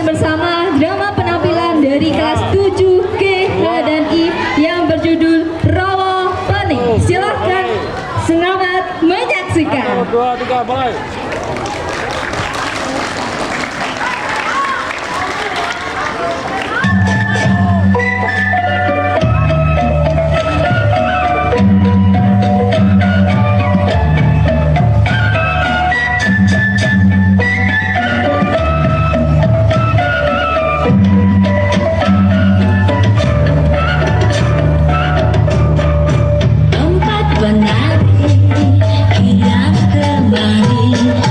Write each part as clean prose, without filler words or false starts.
bersama drama penampilan dari kelas 7G H dan I yang berjudul Rawa Panik. Silahkan selamat menyaksikan. 1, 2, 3, mulai. Tempat menari, hilang kembali.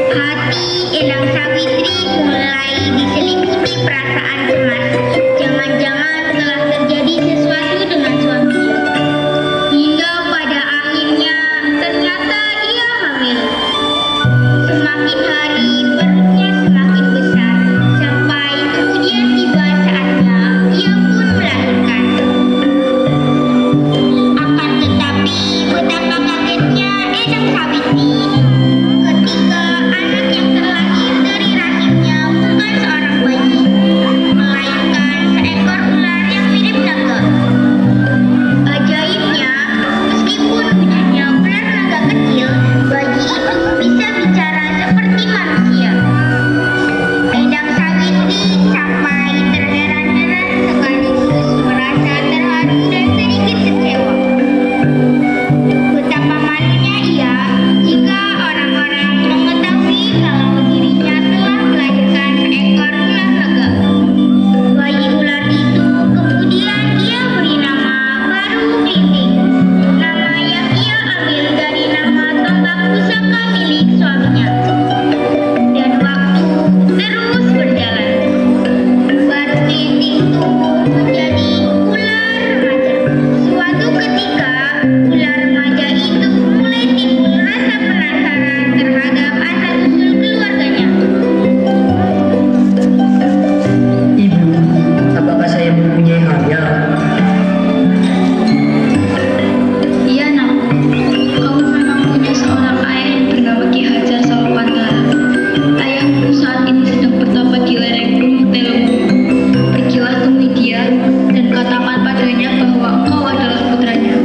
Hati Endang Savitri mulai diselimuti perasaan cemas. Jangan-jangan telah terjadi sesuatu dengan suaminya. Hingga pada akhirnya ternyata ia hamil. Semakin hari perutnya semakin besar, sampai kemudian tiba saatnya ia pun melahirkan. Akan tetapi betapa kagetnya Endang Savitri ketika anak yang terlahir dari rahimnya bukan seorang bayi, melainkan seekor ular yang mirip naga. Ajaibnya, meskipun wujudnya ular naga kecil, bayi itu bisa bicara seperti manusia. Endang Savitri sampai terheran-heran sekaligus merasa terharu dan sedikit kecewa. Betapa malunya ia jika orang-orang mengetahui kalau dirinya telah melahirkan seekor ular naga. Bayi ular itu kemudian ia beri nama Baru Kelinting, nama yang ia ambil dari nama tombak pusaka milik suaminya. Dan waktu terus berjalan. Baru Kelinting tumbuh menjadi ular remaja. Suatu ketika, ular remaja itu mulai timbul rasa penasaran terhadap asal-usul keluarganya. Ibu, apakah saya mempunyai ayah? Iya nak, kamu memang punya seorang ayah yang bernama Ki Hajar Sawapantara. Ayahmu saat ini sedang bertapa di lereng Gunung Telunggu. Pergilah temui dia dan katakan padanya bahwa engkau adalah putranya.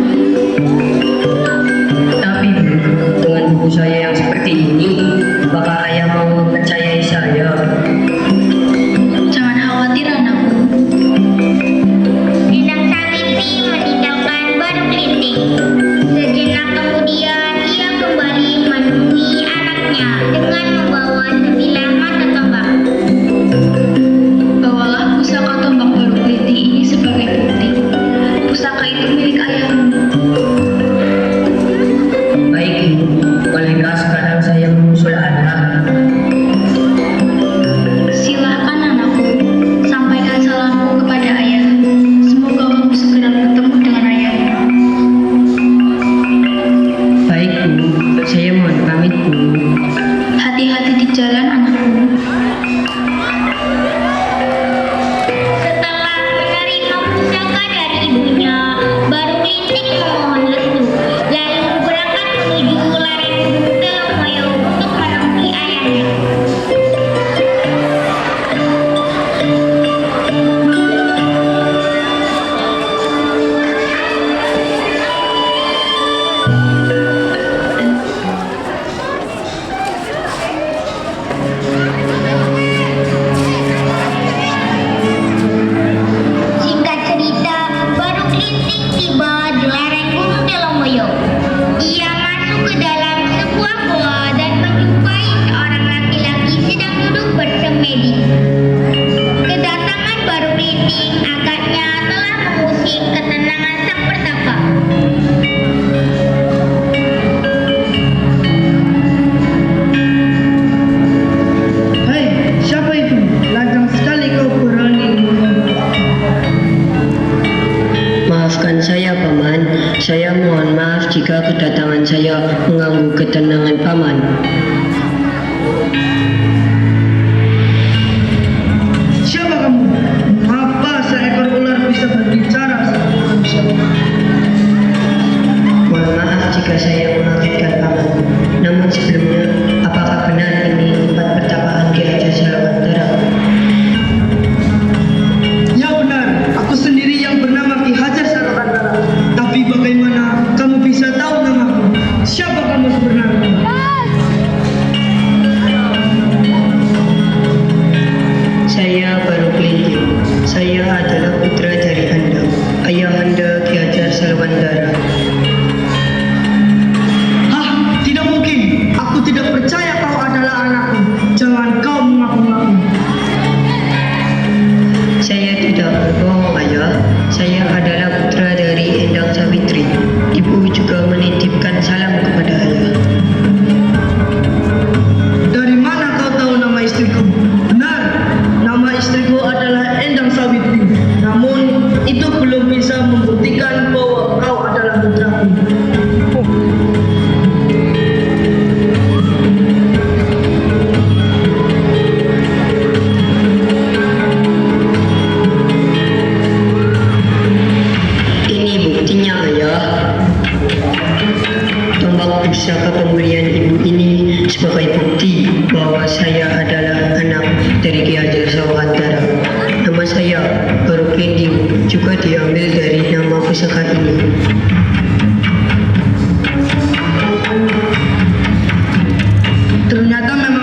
Tapi Bu, dengan buku saya yang seperti ini, apakah ayah mau mempercayai saya? Jangan khawatir anakku. Endang Savitri meninggalkan Baru Kelinting. Sejenak kemudian ia kembali menemui anaknya dengan membawa sebilah mata tombak. Bawalah pusaka tombak Baru Kelinting ini sebagai bukti. Pusaka itu milik ayahmu. Baik Ibu, bolehkah sekarang saya menyusul anak? Silahkan anakku, sampaikan salamku kepada ayah. Semoga kamu segera bertemu dengan ayahmu. Baik Bu, saya mohon pamit Bu. Hati-hati di jalan anakku. Setelah menerima pusaka dari ibunya, Baru Kelinting memohon restu, lalu berangkat menuju lereng Gunung Telunggu untuk menemui ayahnya. sebagai bukti bahwa saya adalah anak dari Ki Hajar Sawantara. Nama saya Baru Kending juga diambil dari nama pusaka ini. Ternyata memang